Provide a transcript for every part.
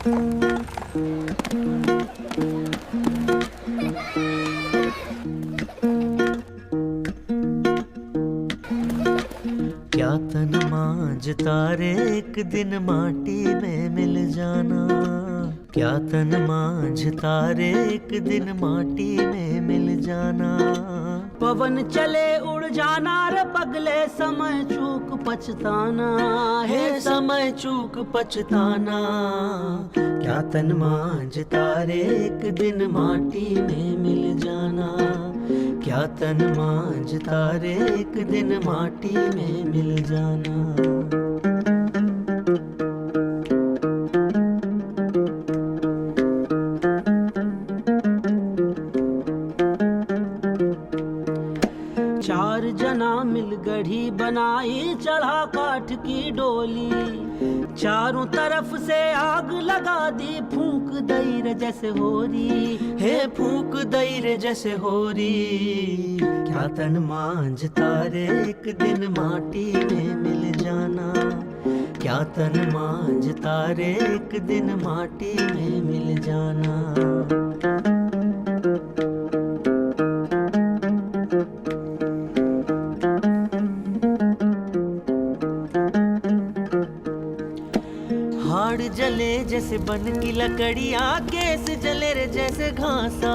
क्या तन मांझता रे एक दिन माटी में मिल जाना, क्या तन मांझता रे एक दिन माटी में मिल जाना। पवन चले उड़ जाना रे पगले, समय चूक पछताना हे समय चूक पछताना। क्या तन मांझता रे एक दिन माटी में मिल जाना, क्या तन मांझता रे एक दिन माटी में मिल जाना। चार जना मिल गढ़ी बनाई, चढ़ा काठ की डोली, चारों तरफ से आग लगा दी, फूंक दई रे जैसे होरी, हे फूंक दई रे जैसे होरी। क्या तन मांझता रे एक दिन माटी में मिल जाना, क्या तन मांझता रे एक दिन माटी में मिल जाना। हाड़ जले जैसे बन की लकड़ियाँ, केस जले रे जैसे घासा।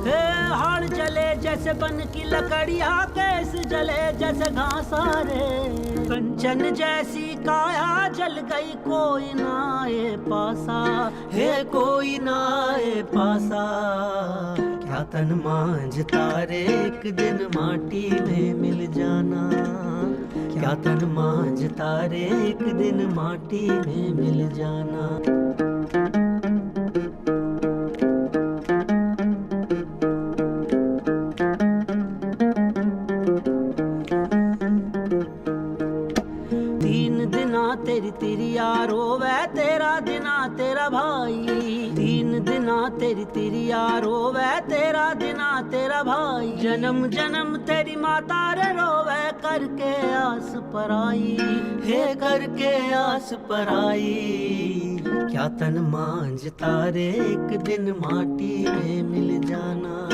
हे हाड़ जले जैसे बन की लकड़ियाँ, केस जले जैसे घासा रे। कंचन जैसी काया जल गई, कोई ना आए पासा, हे कोई ना आए पासा। क्या तन मांझता रे एक दिन माटी में मिल जाना, क्या तन मांझता रे एक दिन माटी में मिल जाना। तेरी तिरिया रोवे तेरा दिना तेरा भाई, तीन दिना तेरी तिरिया रोवे तेरा दिना तेरा भाई। जन्म जन्म तेरी माता रे रोवे, करके आस पराई, हे करके आस पराई। क्या तन मांझता रे एक दिन माटी में मिल जाना,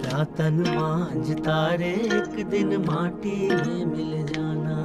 क्या तन मांझता रे एक दिन माटी में मिल जाना।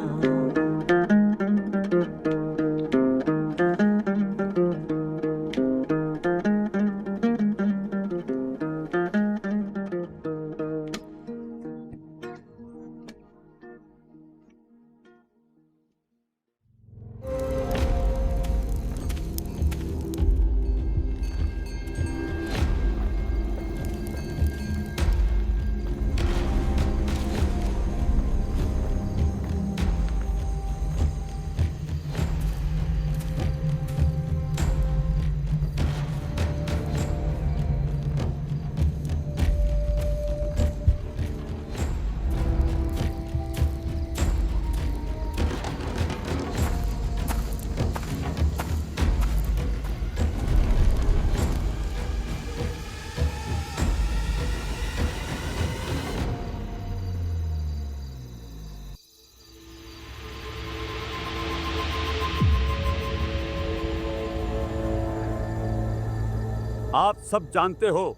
आप सब जानते हो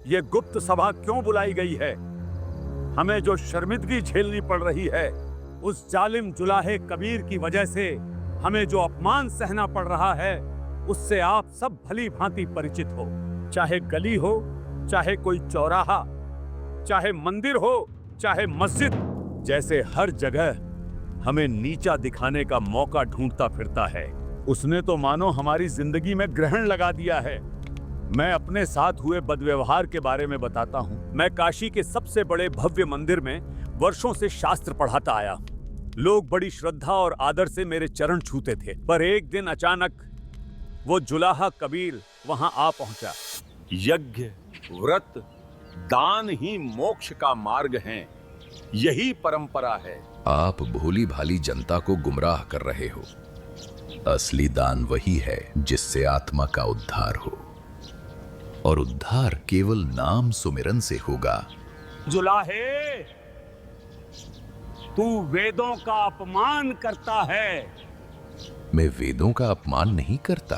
ये गुप्त सभा क्यों बुलाई गई है। हमें जो शर्मिंदगी झेलनी पड़ रही है, उस जालिम जुलाहे कबीर की वजह से हमें जो अपमान सहना पड़ रहा है, उससे आप सब भली भांति परिचित हो। चाहे गली हो, चाहे कोई चौराहा, चाहे मंदिर हो, चाहे मस्जिद, जैसे हर जगह हमें नीचा दिखाने का मौका ढूंढता फिरता है। उसने तो मानो हमारी जिंदगी में ग्रहण लगा दिया है। मैं अपने साथ हुए बदव्यवहार के बारे में बताता हूँ। मैं काशी के सबसे बड़े भव्य मंदिर में वर्षों से शास्त्र पढ़ाता आया। लोग बड़ी श्रद्धा और आदर से मेरे चरण छूते थे, पर एक दिन अचानक वो जुलाहा कबीर वहां आ पहुंचा। यज्ञ, व्रत, दान ही मोक्ष का मार्ग हैं, यही परंपरा है। आप भोली भाली जनता को गुमराह कर रहे हो। असली दान वही है जिससे आत्मा का उद्धार हो, और उद्धार केवल नाम सुमिरन से होगा। जुलाहे, तू वेदों का अपमान करता है। मैं वेदों का अपमान नहीं करता,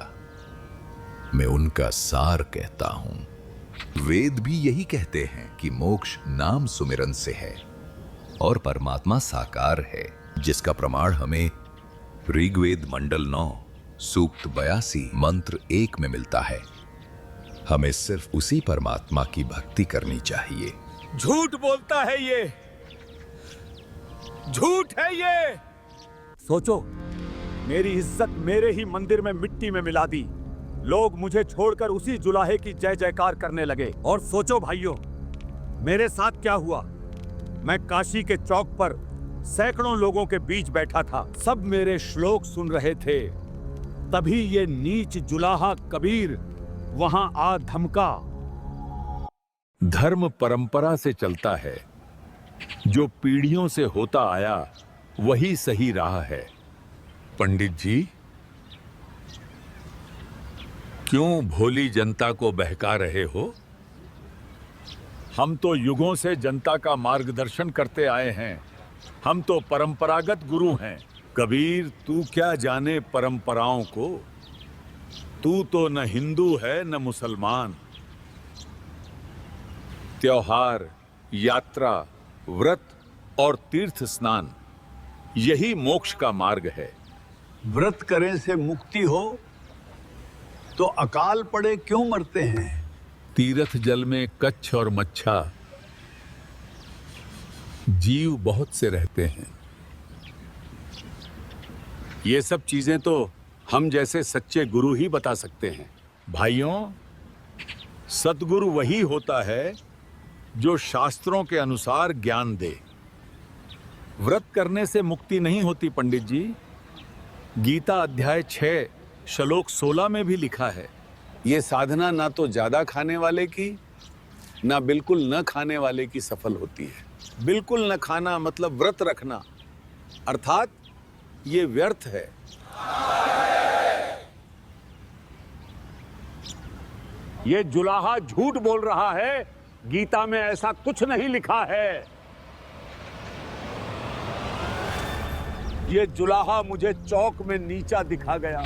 मैं उनका सार कहता हूं। वेद भी यही कहते हैं कि मोक्ष नाम सुमिरन से है और परमात्मा साकार है, जिसका प्रमाण हमें ऋग्वेद मंडल 9 सूक्त 82 मंत्र 1 में मिलता है। हमें सिर्फ उसी परमात्मा की भक्ति करनी चाहिए। झूठ बोलता है ये, झूठ है ये। सोचो, मेरी इज्जत मेरे ही मंदिर में मिट्टी में मिला दी। लोग मुझे छोड़कर उसी जुलाहे की जय जयकार करने लगे। और सोचो भाइयों, मेरे साथ क्या हुआ। मैं काशी के चौक पर सैकड़ों लोगों के बीच बैठा था, सब मेरे श्लोक सुन रहे थे। तभी ये नीच जुलाहा कबीर वहां आ धमका। धर्म परंपरा से चलता है, जो पीढ़ियों से होता आया वही सही राह है। पंडित जी, क्यों भोली जनता को बहका रहे हो? हम तो युगों से जनता का मार्गदर्शन करते आए हैं। हम तो परंपरागत गुरु हैं। कबीर, तू क्या जाने परंपराओं को? तू तो न हिंदू है न मुसलमान। त्योहार, यात्रा, व्रत और तीर्थ स्नान, यही मोक्ष का मार्ग है। व्रत करें से मुक्ति हो तो अकाल पड़े क्यों मरते हैं? तीर्थ जल में कच्छ और मच्छा जीव बहुत से रहते हैं। ये सब चीजें तो हम जैसे सच्चे गुरु ही बता सकते हैं। भाइयों, सद्गुरु वही होता है जो शास्त्रों के अनुसार ज्ञान दे। व्रत करने से मुक्ति नहीं होती पंडित जी। गीता अध्याय 6 श्लोक 16 में भी लिखा है, ये साधना ना तो ज्यादा खाने वाले की ना बिल्कुल न खाने वाले की सफल होती है। बिल्कुल न खाना मतलब व्रत रखना, अर्थात ये व्यर्थ है। ये जुलाहा झूठ बोल रहा है। गीता में ऐसा कुछ नहीं लिखा है। ये जुलाहा मुझे चौक में नीचा दिखा गया।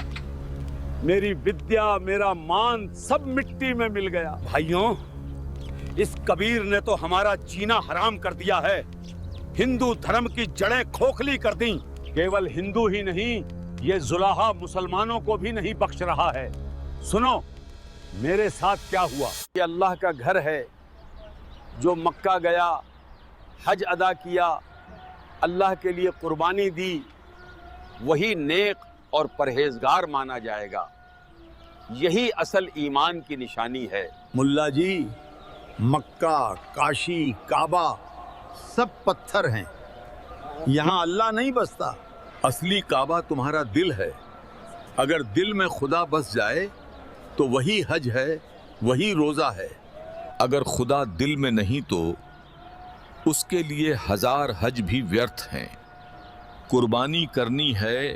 मेरी विद्या, मेरा मान सब मिट्टी में मिल गया। भाइयों, इस कबीर ने तो हमारा जीना हराम कर दिया है। हिंदू धर्म की जड़ें खोखली कर दी। केवल हिंदू ही नहीं, ये जुलाहा मुसलमानों को भी नहीं बख्श रहा है। सुनो, मेरे साथ क्या हुआ। ये अल्लाह का घर है। जो मक्का गया, हज अदा किया, अल्लाह के लिए कुर्बानी दी, वही नेक और परहेजगार माना जाएगा। यही असल ईमान की निशानी है। मुल्ला जी, मक्का, काशी, काबा सब पत्थर हैं। यहाँ अल्लाह नहीं बसता। असली काबा तुम्हारा दिल है। अगर दिल में खुदा बस जाए तो वही हज है, वही रोजा है। अगर खुदा दिल में नहीं तो उसके लिए 1000 हज भी व्यर्थ हैं। कुर्बानी करनी है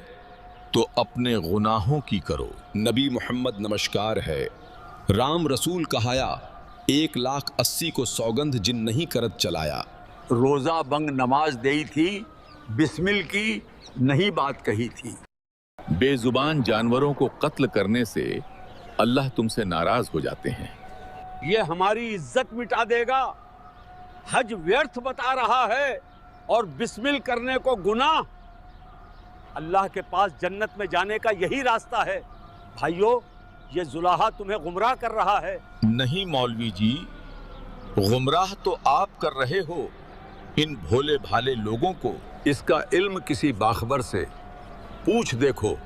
तो अपने गुनाहों की करो। नबी मोहम्मद नमस्कार है। राम रसूल कहाया, 1,80,000 को सौगंध जिन नहीं करत चलाया। रोजा बंग नमाज देई थी, बिस्मिल की नहीं बात कही थी। बेजुबान जानवरों को कत्ल करने से अल्लाह तुमसे नाराज हो जाते हैं। ये हमारी इज्जत मिटा देगा। हज व्यर्थ बता रहा है और बिस्मिल करने को गुनाह। अल्लाह के पास जन्नत में जाने का यही रास्ता है। भाइयों, ये जुलाहा तुम्हें गुमराह कर रहा है। नहीं मौलवी जी, गुमराह तो आप कर रहे हो इन भोले भाले लोगों को। इसका इल्म किसी बाखबर से पूछ देखो,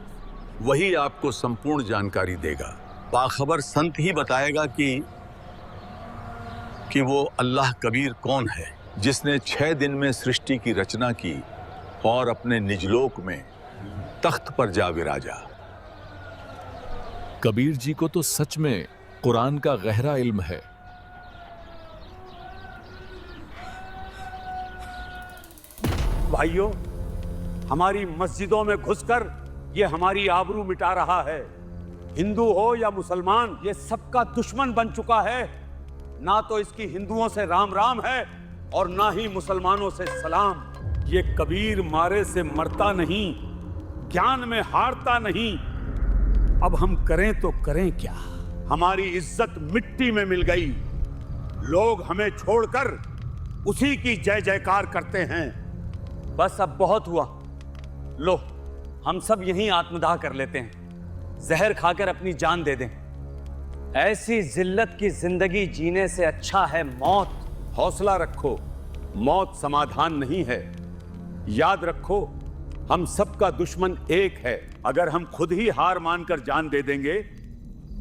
वही आपको संपूर्ण जानकारी देगा। बाखबर संत ही बताएगा कि वो अल्लाह कबीर कौन है, जिसने 6 दिन में सृष्टि की रचना की और अपने निजलोक में तख्त पर जा विराजा। कबीर जी को तो सच में कुरान का गहरा इल्म है। भाइयों, हमारी मस्जिदों में घुसकर ये हमारी आबरू मिटा रहा है। हिंदू हो या मुसलमान, ये सबका दुश्मन बन चुका है। ना तो इसकी हिंदुओं से राम राम है और ना ही मुसलमानों से सलाम। ये कबीर मारे से मरता नहीं, ज्ञान में हारता नहीं। अब हम करें तो करें क्या? हमारी इज्जत मिट्टी में मिल गई। लोग हमें छोड़कर उसी की जय जयकार करते हैं। बस अब बहुत हुआ। लो, हम सब यहीं आत्मदाह कर लेते हैं। जहर खाकर अपनी जान दे दें। ऐसी जिल्लत की जिंदगी जीने से अच्छा है मौत। हौसला रखो, मौत समाधान नहीं है। याद रखो, हम सबका दुश्मन एक है। अगर हम खुद ही हार मानकर जान दे देंगे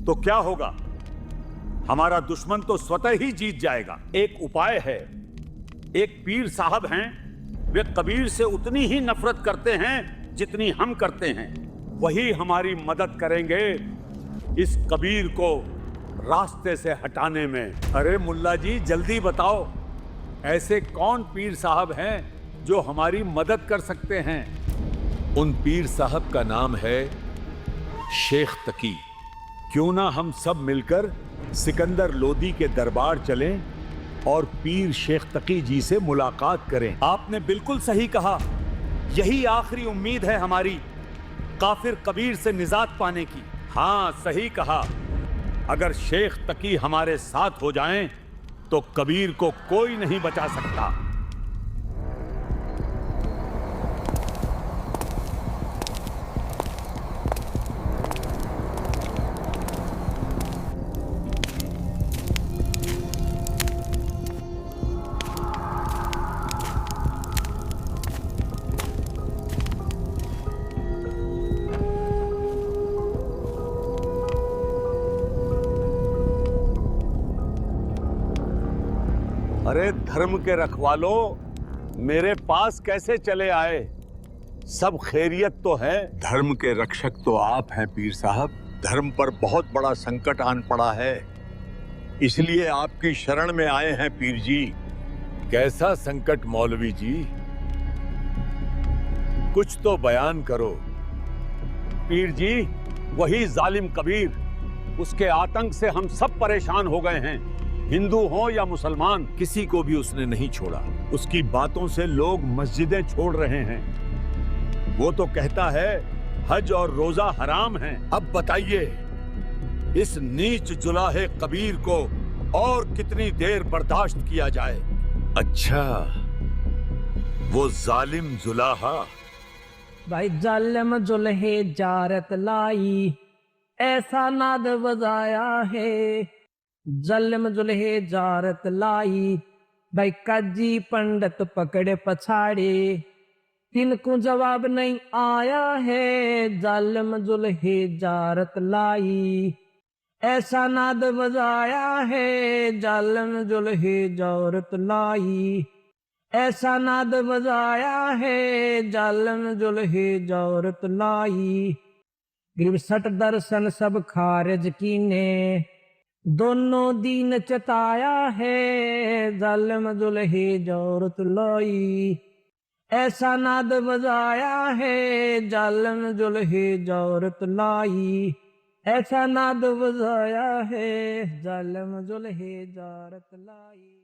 तो क्या होगा? हमारा दुश्मन तो स्वतः ही जीत जाएगा। एक उपाय है। एक पीर साहब हैं, वे कबीर से उतनी ही नफरत करते हैं जितनी हम करते हैं। वही हमारी मदद करेंगे इस कबीर को रास्ते से हटाने में। अरे मुल्ला जी, जल्दी बताओ, ऐसे कौन पीर साहब हैं जो हमारी मदद कर सकते हैं? उन पीर साहब का नाम है शेख तकी। क्यों ना हम सब मिलकर सिकंदर लोदी के दरबार चलें और पीर शेख तकी जी से मुलाकात करें। आपने बिल्कुल सही कहा। यही आखिरी उम्मीद है हमारी काफिर कबीर से निजात पाने की। हाँ, सही कहा। अगर शेख तकी हमारे साथ हो जाएं तो कबीर को कोई नहीं बचा सकता। अरे धर्म के रखवालों, मेरे पास कैसे चले आए? सब खैरियत तो है? धर्म के रक्षक तो आप हैं पीर साहब। धर्म पर बहुत बड़ा संकट आन पड़ा है, इसलिए आपकी शरण में आए हैं पीर जी। कैसा संकट मौलवी जी? कुछ तो बयान करो। पीर जी, वही जालिम कबीर, उसके आतंक से हम सब परेशान हो गए हैं। हिंदू हो या मुसलमान, किसी को भी उसने नहीं छोड़ा। उसकी बातों से लोग मस्जिदें छोड़ रहे हैं। वो तो कहता है हज और रोजा हराम हैं। अब बताइए, इस नीच जुलाहे कबीर को और कितनी देर बर्दाश्त किया जाए? अच्छा, वो जालिम जुलाहा। भाई जालिम जुल्हे जारत लाई, ऐसा नाद बजाया है। जालिम जुल्हे जारत लाई, भाई काजी पंडित पकड़े पछाड़े। तिनको जवाब नहीं आया है। जालिम जुल्हे जारत लाई, ऐसा नाद बजाया है। जालिम जुल्हे जारत लाई, ऐसा नाद बजाया है। जालिम जुल्हे जारत लाई, गिरसट दर्शन सब खारिज कीने। दोनों दीन चताया है। जालिम जुल्हे जारत लाई, ऐसा नाद बजाया है। जालिम जुल्हे जारत लाई, ऐसा नाद बजाया है। जालिम जुल्हे जारत लाई।